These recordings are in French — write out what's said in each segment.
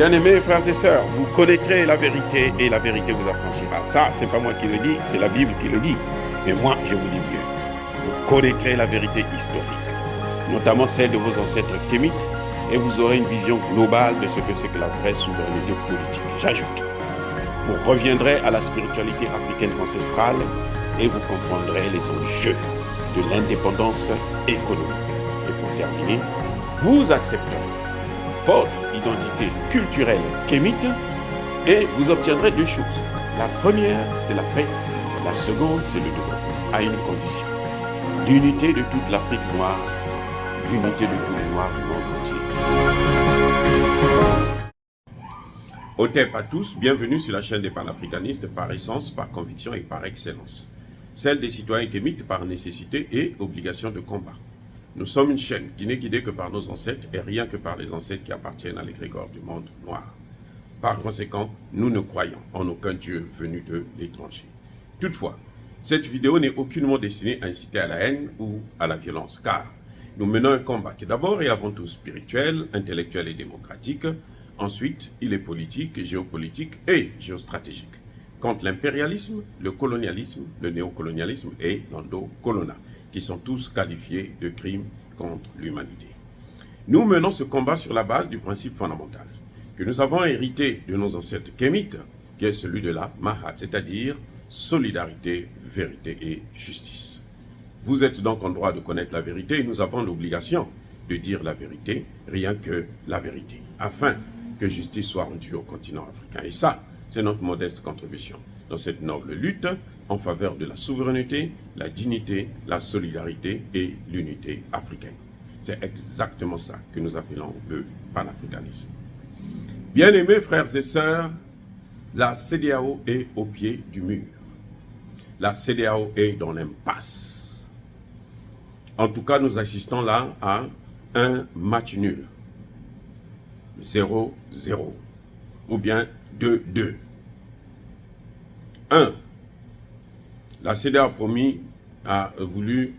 Bien-aimés frères et sœurs, vous connaîtrez la vérité et la vérité vous affranchira. Ça, c'est pas moi qui le dis, c'est la Bible qui le dit. Mais moi, je vous dis mieux. Vous connaîtrez la vérité historique, notamment celle de vos ancêtres kémites, et vous aurez une vision globale de ce que c'est que la vraie souveraineté politique. J'ajoute, vous reviendrez à la spiritualité africaine ancestrale et vous comprendrez les enjeux de l'indépendance économique. Et pour terminer, vous accepterez votre identité culturelle kémite et vous obtiendrez deux choses. La première, c'est la paix. La seconde, c'est le développement, à une condition. L'unité de toute l'Afrique noire, l'unité de tous les Noirs du monde entier. Otep à tous, bienvenue sur la chaîne des panafricanistes par essence, par conviction et par excellence. Celle des citoyens kémites par nécessité et obligation de combat. Nous sommes une chaîne qui n'est guidée que par nos ancêtres et rien que par les ancêtres qui appartiennent à l'égrégore du monde noir. Par conséquent, nous ne croyons en aucun Dieu venu de l'étranger. Toutefois, cette vidéo n'est aucunement destinée à inciter à la haine ou à la violence, car nous menons un combat qui est d'abord et avant tout spirituel, intellectuel et démocratique. Ensuite, il est politique, géopolitique et géostratégique. Contre l'impérialisme, le colonialisme, le néocolonialisme et l'endocolonat, qui sont tous qualifiés de crimes contre l'humanité. Nous menons ce combat sur la base du principe fondamental que nous avons hérité de nos ancêtres kémites, qui est celui de la Mahat, c'est-à-dire solidarité, vérité et justice. Vous êtes donc en droit de connaître la vérité et nous avons l'obligation de dire la vérité, rien que la vérité, afin que justice soit rendue au continent africain. Et ça, c'est notre modeste contribution dans cette noble lutte en faveur de la souveraineté, la dignité, la solidarité et l'unité africaine. C'est exactement ça que nous appelons le panafricanisme. Bien-aimés frères et sœurs, la CEDEAO est au pied du mur. La CEDEAO est dans l'impasse. En tout cas, nous assistons là à un match nul. 0-0 ou bien 2-2. 1. La CEDEAO a voulu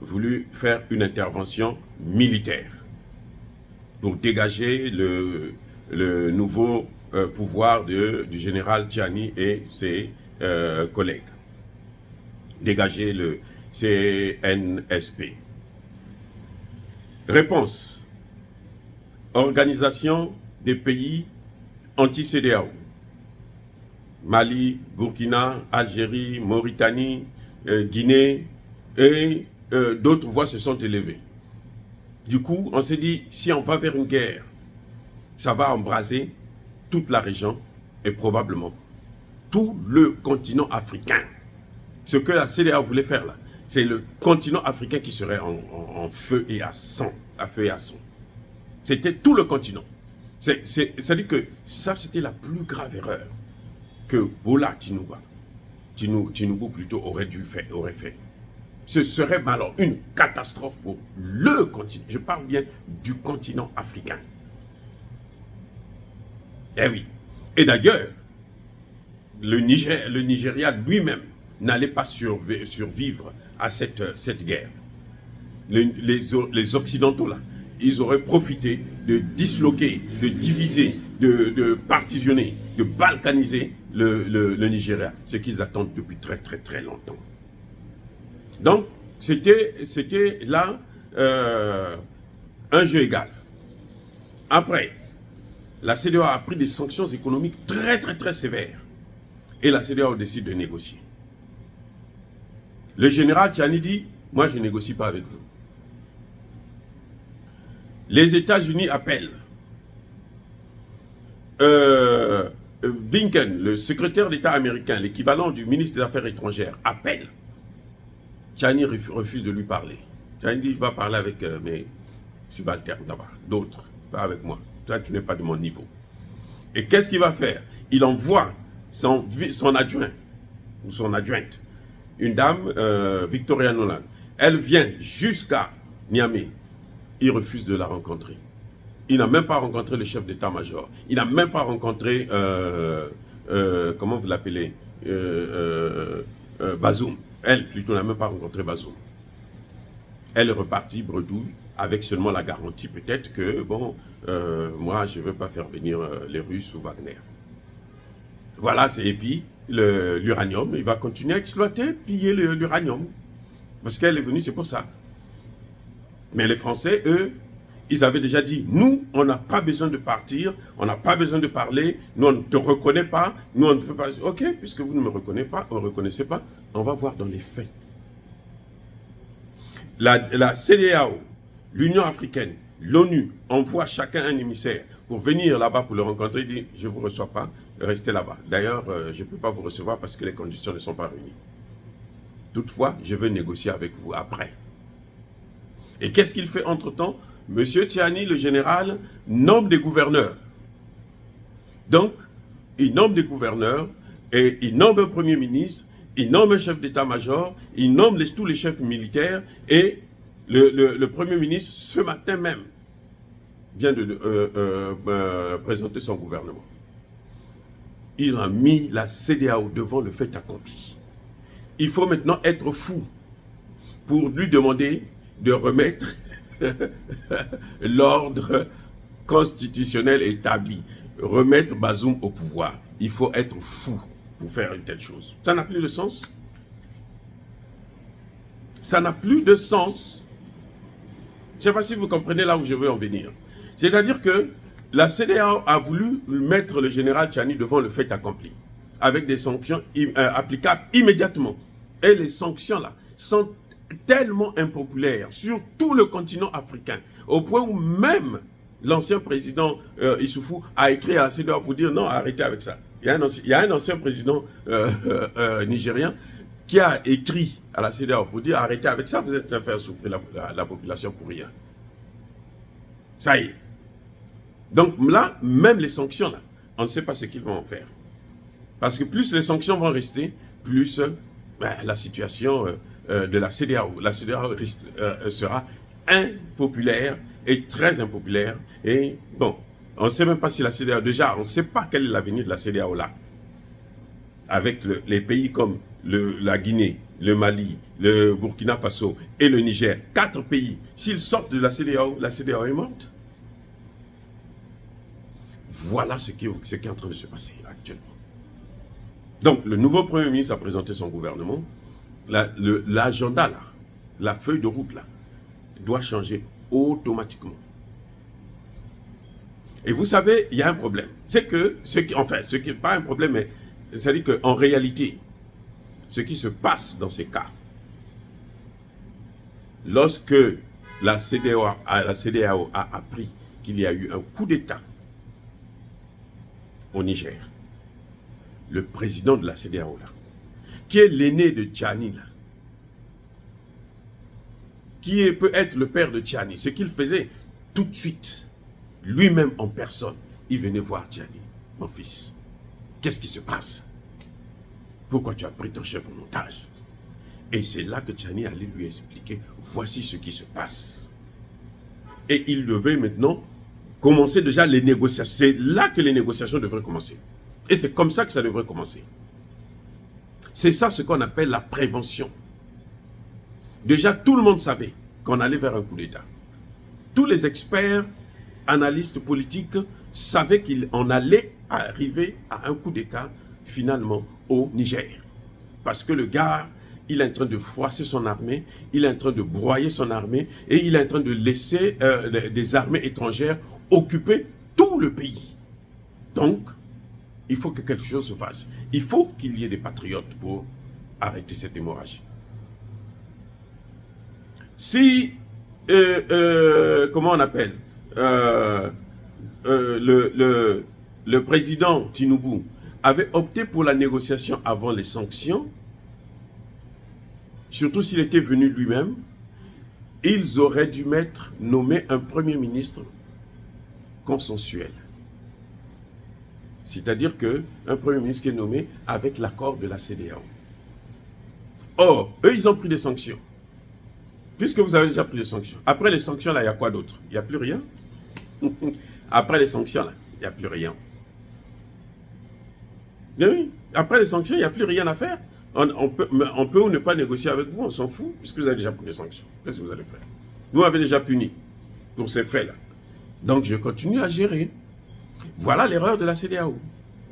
voulu faire une intervention militaire pour dégager le nouveau pouvoir du général Tchiani et ses collègues. Dégager le CNSP. Réponse. Organisation des pays anti-CEDEAO. Mali, Burkina, Algérie, Mauritanie, Guinée et d'autres voix se sont élevées. Du coup, on s'est dit, si on va vers une guerre, ça va embraser toute la région et probablement tout le continent africain. Ce que la CEDEAO voulait faire là, c'est le continent africain qui serait en feu et à sang, à feu et à sang. C'était tout le continent. C'est-à-dire que ça, c'était la plus grave erreur que Bola Tinubu plutôt aurait fait. Ce serait alors une catastrophe pour le continent. Je parle bien du continent africain. Eh oui. Et d'ailleurs, le Nigeria lui-même n'allait pas survivre à cette guerre. Les Occidentaux là, ils auraient profité de disloquer, de diviser, de partitionner, de balkaniser le Nigeria, ce qu'ils attendent depuis très très très longtemps. Donc, c'était là un jeu égal. Après, la CEDEAO a pris des sanctions économiques très très très sévères. Et la CEDEAO décide de négocier. Le général Tchiani dit, moi je ne négocie pas avec vous. Les États-Unis appellent Blinken, le secrétaire d'État américain, l'équivalent du ministre des Affaires étrangères, appelle. Tchiani refuse de lui parler. Tchiani dit, il va parler avec mes subalternes là-bas, d'autres, pas avec moi. Toi, tu n'es pas de mon niveau. Et qu'est-ce qu'il va faire? Il envoie son adjoint, ou son adjointe, une dame, Victoria Nolan. Elle vient jusqu'à Niamey. Il refuse de la rencontrer. Il n'a même pas rencontré le chef d'état-major. Il n'a même pas rencontré, comment vous l'appelez, Bazoum. Elle, plutôt, n'a même pas rencontré Bazoum. Elle est repartie bredouille avec seulement la garantie peut-être que, bon, moi, je ne veux pas faire venir les Russes ou Wagner. Voilà, et puis l'uranium, il va continuer à exploiter, piller l'uranium. Parce qu'elle est venue, c'est pour ça. Mais les Français, eux, ils avaient déjà dit, nous, on n'a pas besoin de partir, on n'a pas besoin de parler, nous, on ne te reconnaît pas, nous, on ne peut pas... Ok, puisque vous ne me reconnaissez pas, on va voir dans les faits. La CEDEAO, l'Union africaine, l'ONU envoie chacun un émissaire pour venir là-bas pour le rencontrer. Il dit, je ne vous reçois pas, restez là-bas. D'ailleurs, je ne peux pas vous recevoir parce que les conditions ne sont pas réunies. Toutefois, je veux négocier avec vous après. Et qu'est-ce qu'il fait entre-temps? Monsieur Tiani, le général, nomme des gouverneurs. Donc, il nomme des gouverneurs et il nomme un premier ministre, il nomme un chef d'état-major, il nomme tous les chefs militaires et le premier ministre, ce matin même, vient de présenter son gouvernement. Il a mis la CEDEAO devant le fait accompli. Il faut maintenant être fou pour lui demander de remettre l'ordre constitutionnel établi, remettre Bazoum au pouvoir. Il faut être fou pour faire une telle chose. Ça n'a plus de sens. Ça n'a plus de sens. Je ne sais pas si vous comprenez là où je veux en venir. C'est-à-dire que la CEDEAO a voulu mettre le général Tiani devant le fait accompli, avec des sanctions applicables immédiatement. Et les sanctions là sont tellement impopulaire sur tout le continent africain, au point où même l'ancien président Issoufou a écrit à la CEDEAO pour dire non, arrêtez avec ça. Il y a un ancien président nigérien qui a écrit à la CEDEAO pour dire arrêtez avec ça, vous êtes en train de faire souffrir la population pour rien. Ça y est. Donc là, même les sanctions, là, on ne sait pas ce qu'ils vont en faire. Parce que plus les sanctions vont rester, plus la situation de la CEDEAO sera impopulaire et très impopulaire. Et bon, on ne sait même pas si la CEDEAO, déjà, on ne sait pas quel est l'avenir de la CEDEAO là. Avec les pays comme la Guinée, le Mali, le Burkina Faso et le Niger, 4 pays, s'ils sortent de la CEDEAO est morte. Voilà ce qui est en train de se passer actuellement. Donc, le nouveau Premier ministre a présenté son gouvernement. L'agenda, là, la feuille de route, là, doit changer automatiquement. Et vous savez, il y a un problème. C'est que, ce qui n'est pas un problème, mais c'est-à-dire qu'en réalité, ce qui se passe dans ces cas, lorsque la CEDEAO a appris qu'il y a eu un coup d'État au Niger, le président de la CEDEAO, là, qui est l'aîné de Tiani, là, qui peut être le père de Tiani, ce qu'il faisait tout de suite, lui-même en personne, il venait voir Tiani, mon fils. Qu'est-ce qui se passe? Pourquoi tu as pris ton chef en otage? Et c'est là que Tiani allait lui expliquer, voici ce qui se passe. Et il devait maintenant commencer déjà les négociations. C'est là que les négociations devraient commencer. Et c'est comme ça que ça devrait commencer. C'est ça ce qu'on appelle la prévention. Déjà, tout le monde savait qu'on allait vers un coup d'État. Tous les experts, analystes politiques savaient qu'on allait arriver à un coup d'État finalement au Niger. Parce que le gars, il est en train de froisser son armée, il est en train de broyer son armée et il est en train de laisser des armées étrangères occuper tout le pays. Donc, il faut que quelque chose se fasse. Il faut qu'il y ait des patriotes pour arrêter cette hémorragie. Si, comment on appelle, le président Tinubu avait opté pour la négociation avant les sanctions, surtout s'il était venu lui-même, ils auraient dû nommer un premier ministre consensuel. C'est-à-dire qu'un premier ministre qui est nommé avec l'accord de la CEDEAO. Or, eux, ils ont pris des sanctions. Puisque vous avez déjà pris des sanctions. Après les sanctions, là, il y a quoi d'autre? Il n'y a plus rien. Après les sanctions, là, il n'y a plus rien. Oui, après les sanctions, il n'y a plus rien à faire. On peut ou ne pas négocier avec vous, on s'en fout, puisque vous avez déjà pris des sanctions. Qu'est-ce que vous allez faire? Vous m'avez déjà puni. pour ces faits-là. Donc je continue à gérer. Voilà l'erreur de la CEDEAO.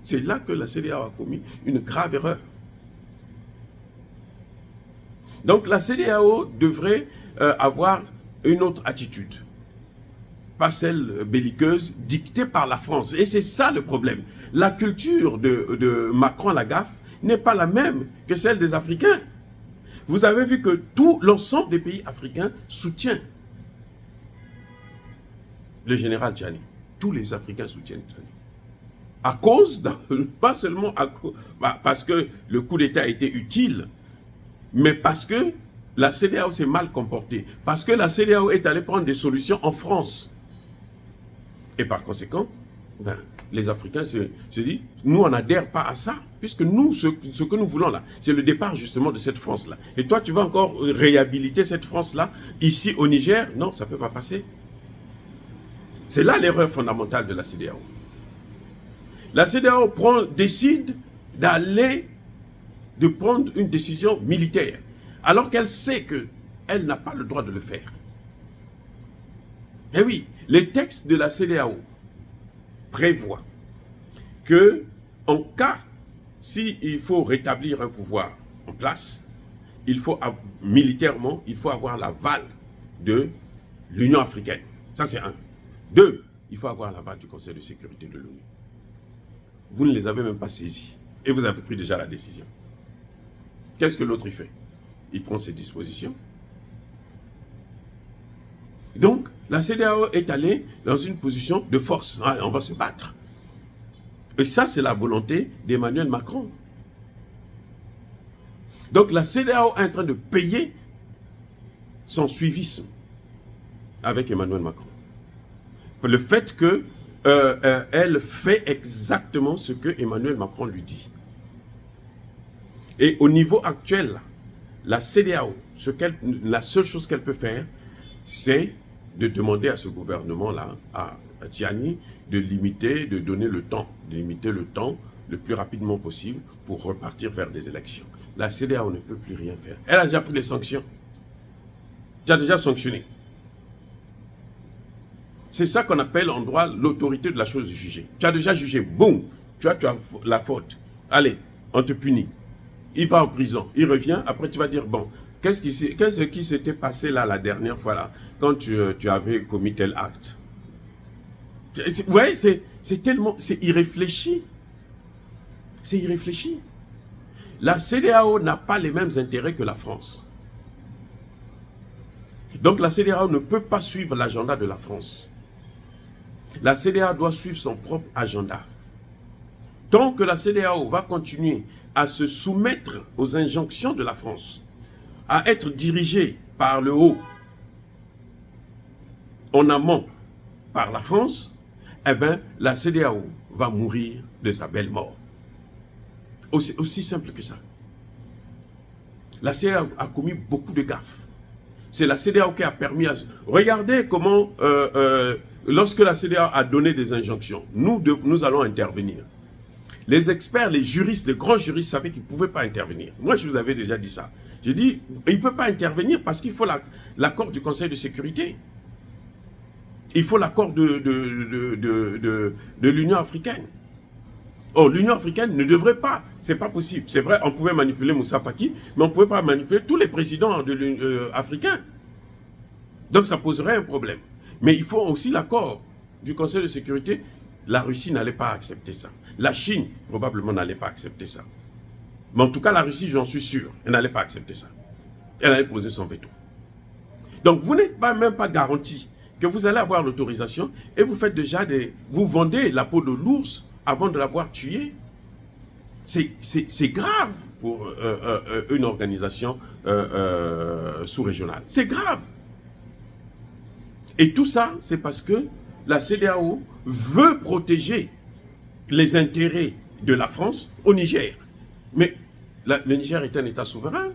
C'est là que la CEDEAO a commis une grave erreur. Donc la CEDEAO devrait avoir une autre attitude. Pas celle belliqueuse dictée par la France. Et c'est ça le problème. La culture de Macron-Lagaffe n'est pas la même que celle des Africains. Vous avez vu que tout l'ensemble des pays africains soutient le général Tchani. Tous les Africains soutiennent Tchani. À cause, pas seulement à cause, parce que le coup d'État a été utile, mais parce que la CEDEAO s'est mal comportée. Parce que la CEDEAO est allée prendre des solutions en France. Et par conséquent, les Africains se disent, nous on n'adhère pas à ça, puisque nous, ce que nous voulons là, c'est le départ justement de cette France-là. Et toi, tu vas encore réhabiliter cette France-là, ici au Niger? Non, ça ne peut pas passer. C'est là l'erreur fondamentale de la CEDEAO. La CEDEAO décide de prendre une décision militaire, alors qu'elle sait qu'elle n'a pas le droit de le faire. Eh oui, les textes de la CEDEAO prévoient que, en cas, s'il faut rétablir un pouvoir en place, militairement, il faut avoir l'aval de l'Union africaine. Ça, c'est un. Deux, il faut avoir l'aval du Conseil de sécurité de l'ONU. Vous ne les avez même pas saisis. Et vous avez pris déjà la décision. Qu'est-ce que l'autre y fait? Il prend ses dispositions. Donc, la CEDEAO est allée dans une position de force. On va se battre. Et ça, c'est la volonté d'Emmanuel Macron. Donc, la CEDEAO est en train de payer son suivisme avec Emmanuel Macron. Le fait qu'elle fait exactement ce que Emmanuel Macron lui dit. Et au niveau actuel, la CEDEAO, la seule chose qu'elle peut faire, c'est de demander à ce gouvernement-là, à Tchani, de donner le temps, de limiter le temps le plus rapidement possible pour repartir vers des élections. La CEDEAO ne peut plus rien faire. Elle a déjà pris des sanctions. Tu as déjà sanctionné. C'est ça qu'on appelle en droit l'autorité de la chose jugée. Tu as déjà jugé, boum, tu as la faute. Allez, on te punit. Il va en prison, il revient, après tu vas dire, bon, qu'est-ce qui s'était passé là la dernière fois là, quand tu avais commis tel acte? Vous voyez, c'est tellement, c'est irréfléchi. C'est irréfléchi. La CEDEAO n'a pas les mêmes intérêts que la France. Donc la CEDEAO ne peut pas suivre l'agenda de la France. La CEDEAO doit suivre son propre agenda. Tant que la CEDEAO va continuer à se soumettre aux injonctions de la France, à être dirigée par le haut, en amont, par la France, eh bien, la CEDEAO va mourir de sa belle mort. Aussi simple que ça. La CEDEAO a commis beaucoup de gaffes. C'est la CEDEAO qui a permis à... Regardez comment, lorsque la CEDEAO a donné des injonctions, nous allons intervenir. Les experts, les juristes, les grands juristes savaient qu'ils ne pouvaient pas intervenir. Moi, je vous avais déjà dit ça. J'ai dit, il ne peut pas intervenir parce qu'il faut l'accord du Conseil de sécurité. Il faut l'accord de l'Union africaine. Oh, l'Union africaine ne devrait pas. C'est pas possible. C'est vrai, on pouvait manipuler Moussa Faki, mais on ne pouvait pas manipuler tous les présidents africains. Donc, ça poserait un problème. Mais il faut aussi l'accord du Conseil de sécurité. La Russie n'allait pas accepter ça. La Chine, probablement, n'allait pas accepter ça. Mais en tout cas, la Russie, j'en suis sûr, elle n'allait pas accepter ça. Elle allait poser son veto. Donc, vous n'êtes même pas garanti que vous allez avoir l'autorisation et vous faites déjà vous vendez la peau de l'ours avant de l'avoir tué. C'est grave pour une organisation sous-régionale. C'est grave. Et tout ça, c'est parce que la CEDEAO veut protéger les intérêts de la France au Niger. Mais le Niger est un État souverain.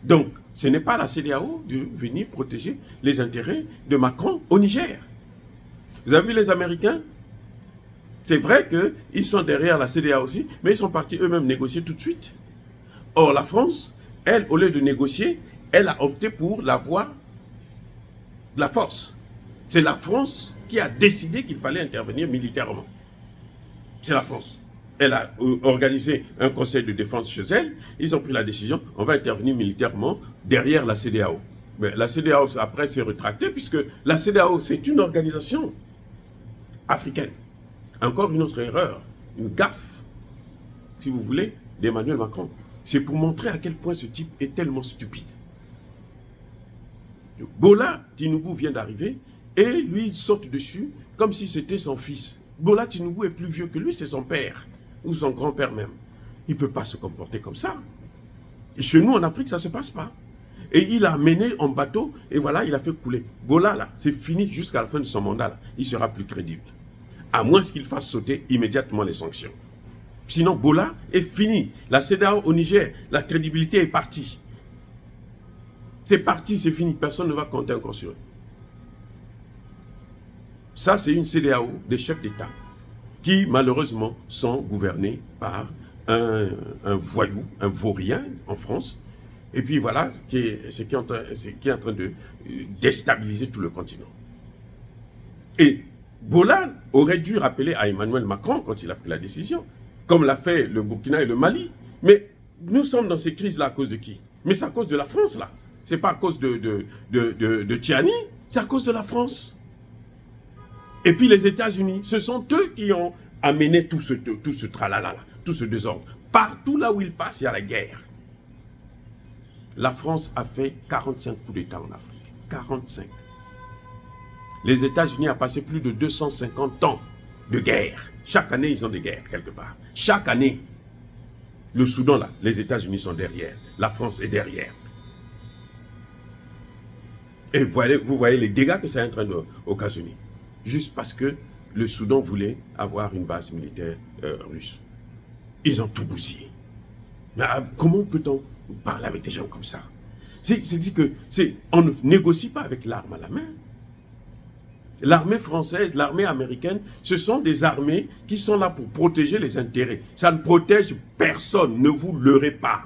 Donc, ce n'est pas la CEDEAO de venir protéger les intérêts de Macron au Niger. Vous avez vu les Américains? C'est vrai qu'ils sont derrière la CEDEAO aussi, mais ils sont partis eux-mêmes négocier tout de suite. Or, la France, elle, au lieu de négocier, elle a opté pour la voie de la force. C'est la France qui a décidé qu'il fallait intervenir militairement. C'est la France. Elle a organisé un conseil de défense chez elle. Ils ont pris la décision, on va intervenir militairement derrière la CEDEAO. Mais la CEDEAO, après, s'est rétractée, puisque la CEDEAO, c'est une organisation africaine. Encore une autre erreur, une gaffe, si vous voulez, d'Emmanuel Macron. C'est pour montrer à quel point ce type est tellement stupide. Bola Tinubu vient d'arriver et lui, il saute dessus comme si c'était son fils. Bola Tinubu est plus vieux que lui, c'est son père ou son grand-père même. Il ne peut pas se comporter comme ça. Et chez nous, en Afrique, ça ne se passe pas. Et il a mené en bateau et voilà, il a fait couler. Bola, là, c'est fini jusqu'à la fin de son mandat. Là. Il sera plus crédible. À moins qu'il fasse sauter immédiatement les sanctions. Sinon, Bola est fini. La CEDEAO au Niger, la crédibilité est partie. C'est parti, c'est fini. Personne ne va compter encore sur eux. Ça, c'est une CEDEAO des chefs d'État qui, malheureusement, sont gouvernés par un voyou, un vaurien en France. Et puis voilà, qui est en train de déstabiliser tout le continent. Et Bola aurait dû rappeler à Emmanuel Macron quand il a pris la décision, comme l'a fait le Burkina et le Mali. Mais nous sommes dans ces crises-là à cause de qui? Mais c'est à cause de la France, là. Ce n'est pas à cause de Tiani, c'est à cause de la France. Et puis les États-Unis, ce sont eux qui ont amené tout ce tralala, tout ce désordre. Partout là où ils passent, il y a la guerre. La France a fait 45 coups d'État en Afrique. 45. Les États-Unis ont passé plus de 250 ans de guerre. Chaque année, ils ont des guerres quelque part. Chaque année. Le Soudan, là, les États-Unis sont derrière. La France est derrière. Et vous voyez les dégâts que ça est en train d'occasionner. Juste parce que le Soudan voulait avoir une base militaire russe. Ils ont tout bousillé. Mais comment peut-on parler avec des gens comme ça? On ne négocie pas avec l'arme à la main. L'armée française, l'armée américaine, ce sont des armées qui sont là pour protéger les intérêts. Ça ne protège personne, ne vous leurrez pas.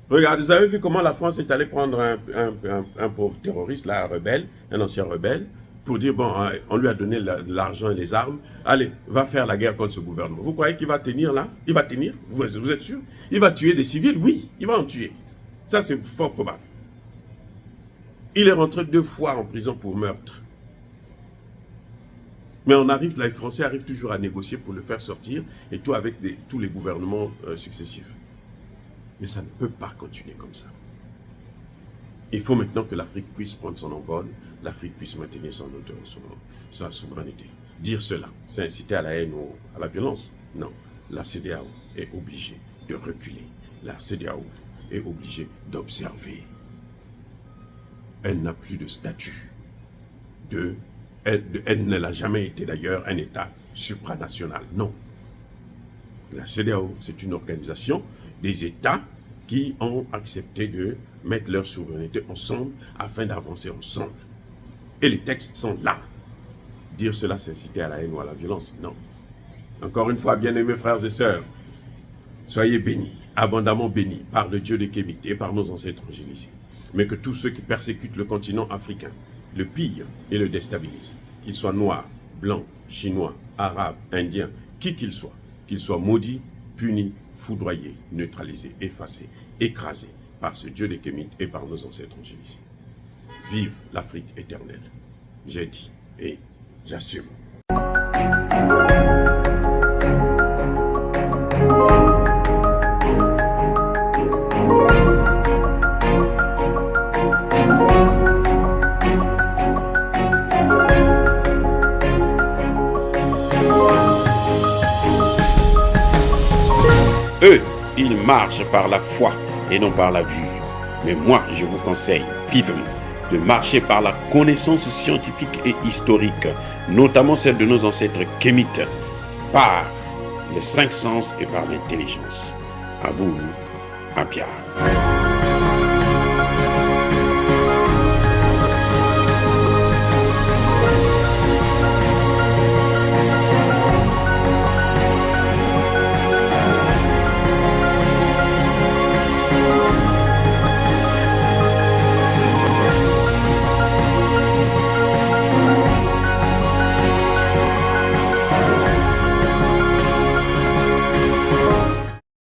Regardez, vous avez vu comment la France est allée prendre un pauvre terroriste, là, un rebelle, un ancien rebelle, pour dire, bon, on lui a donné l'argent et les armes, allez, va faire la guerre contre ce gouvernement. Vous croyez qu'il va tenir là? Il va tenir? Vous êtes sûr? Il va tuer des civils? Oui, il va en tuer. Ça, c'est fort probable. Il est rentré 2 fois en prison pour meurtre. Mais on arrive, là, les Français arrivent toujours à négocier pour le faire sortir, et tout avec tous les gouvernements successifs. Mais ça ne peut pas continuer comme ça. Il faut maintenant que l'Afrique puisse prendre son envol, l'Afrique puisse maintenir sa souveraineté. Dire cela, c'est inciter à la haine ou à la violence. Non, la CEDEAO est obligée de reculer. La CEDEAO est obligée d'observer. Elle n'a plus de statut. Elle ne l'a jamais été d'ailleurs un État supranational. Non. La CEDEAO, c'est une organisation des États qui ont accepté de mettre leur souveraineté ensemble afin d'avancer ensemble. Et les textes sont là. Dire cela, c'est inciter à la haine ou à la violence. Non. Encore une fois, bien-aimés frères et sœurs, soyez bénis, abondamment bénis par le Dieu de Kémit et par nos ancêtres angélisés. Mais que tous ceux qui persécutent le continent africain le pillent et le déstabilisent, qu'ils soient noirs, blancs, chinois, arabes, indiens, qui qu'ils soient maudits, punis, foudroyés, neutralisés, effacés, écrasés par ce Dieu de Kémit et par nos ancêtres angélisés. Vive l'Afrique éternelle. J'ai dit et j'assume. Eux, ils marchent par la foi et non par la vue. Mais moi, je vous conseille vivement de marcher par la connaissance scientifique et historique, notamment celle de nos ancêtres kémites, par les 5 sens et par l'intelligence. À vous, Abia.